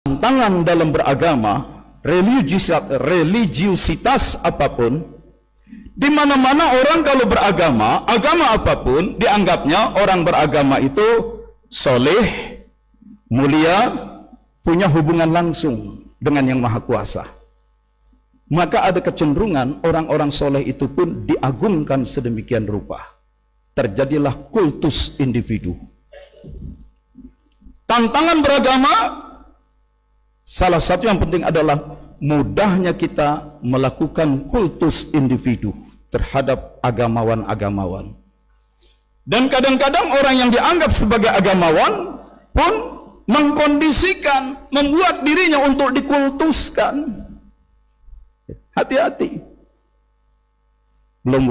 Tantangan dalam beragama, religiusitas apapun, di mana-mana orang kalau beragama, agama apapun, dianggapnya orang beragama itu soleh, mulia, punya hubungan langsung dengan Yang Maha Kuasa. Maka ada kecenderungan orang-orang soleh itu pun diagungkan sedemikian rupa. Terjadilah kultus individu. Tantangan beragama, salah satu yang penting adalah mudahnya kita melakukan kultus individu terhadap agamawan-agamawan. Dan kadang-kadang orang yang dianggap sebagai agamawan pun mengkondisikan, membuat dirinya untuk dikultuskan. Hati-hati. Belum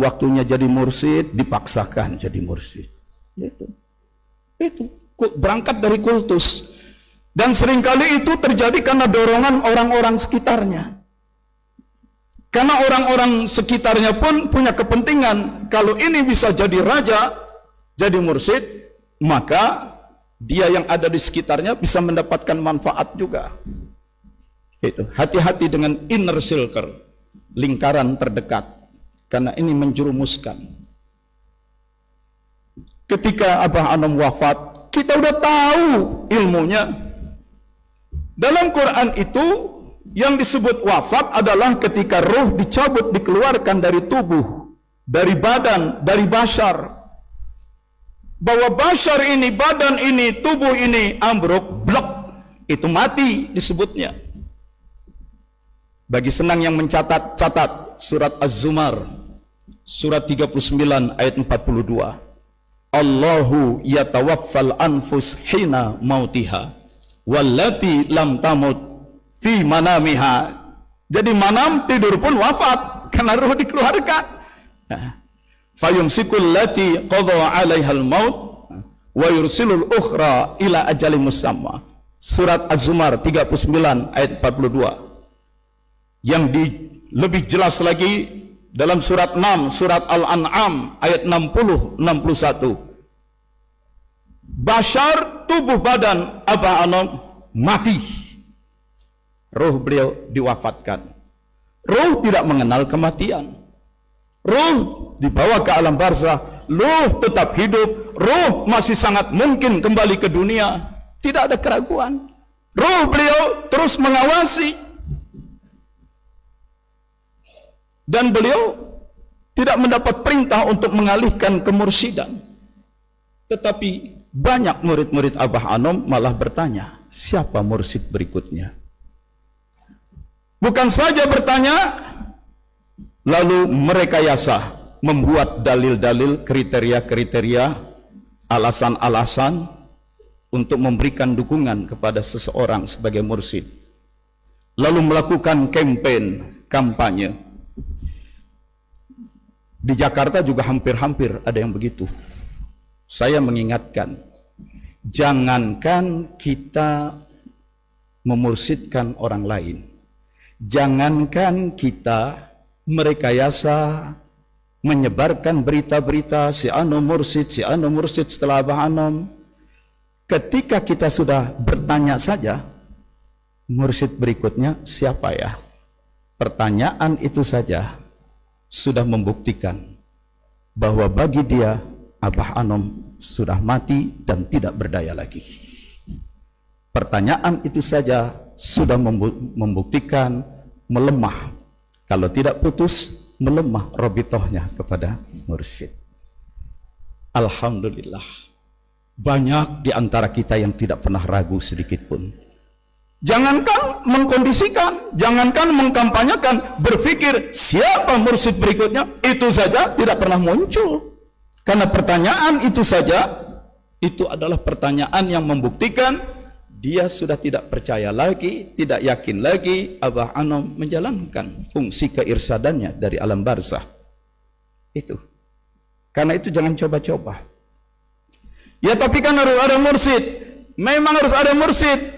waktunya jadi mursyid, dipaksakan jadi mursyid. Itu berangkat dari kultus. Dan seringkali itu terjadi karena dorongan orang-orang sekitarnya. Karena orang-orang sekitarnya pun punya kepentingan, kalau ini bisa jadi raja, jadi mursyid, maka dia yang ada di sekitarnya bisa mendapatkan manfaat juga. Itu. Hati-hati dengan inner circle, lingkaran terdekat, karena ini menjerumuskan. Ketika Abah Anom wafat, kita udah tahu ilmunya. Dalam Quran itu yang disebut wafat adalah ketika roh dicabut, dikeluarkan dari tubuh, dari badan, dari bashar. Bahwa bashar ini, badan ini, tubuh ini ambruk, blok, itu mati disebutnya. Bagi senang yang mencatat surat Az-Zumar, surat 39 ayat 42. Allahu yatawaffal anfus hina mautiha wallati lam tamut fi manamiha. Jadi manam, tidur pun wafat karena ruh dikeluarkan. Fayumsikul lati qadha 'alaihal maut wa yursilul ukhra ila ajalin musamma. Surat Az-Zumar 39 ayat 42. Yang lebih jelas lagi dalam surat 6, surat Al-An'am ayat 60 61. Bashar, tubuh badan Abah Anom mati. Roh beliau diwafatkan. Roh tidak mengenal kematian. Roh dibawa ke alam barzah. Roh tetap hidup. Roh masih sangat mungkin kembali ke dunia. Tidak ada keraguan. Roh beliau terus mengawasi. Dan beliau tidak mendapat perintah untuk mengalihkan kemursidan. Tetapi banyak murid-murid Abah Anom malah bertanya, siapa mursyid berikutnya? Bukan saja bertanya, lalu merekayasa, membuat dalil-dalil, kriteria-kriteria, alasan-alasan untuk memberikan dukungan kepada seseorang sebagai mursyid. Lalu melakukan kampanye. Di Jakarta juga hampir-hampir ada yang begitu. Saya mengingatkan, jangankan kita memursyidkan orang lain, jangankan kita merekayasa, menyebarkan berita-berita si anu mursyid setelah Abah Anom. Ketika kita sudah bertanya saja, mursyid berikutnya siapa ya? Pertanyaan itu saja sudah membuktikan bahwa bagi dia Abah Anom sudah mati dan tidak berdaya lagi. Pertanyaan itu saja sudah membuktikan melemah, kalau tidak putus, melemah robitohnya kepada mursyid. Alhamdulillah, banyak di antara kita yang tidak pernah ragu sedikit pun. Jangankan mengkondisikan, jangankan mengkampanyekan, berpikir siapa mursyid berikutnya, itu saja tidak pernah muncul. Karena pertanyaan itu saja, itu adalah pertanyaan yang membuktikan dia sudah tidak percaya lagi, tidak yakin lagi Abah Anom menjalankan fungsi keirsadannya dari alam barzah. Itu. Karena itu jangan coba-coba. Ya tapi kan harus ada mursyid. Memang harus ada mursyid.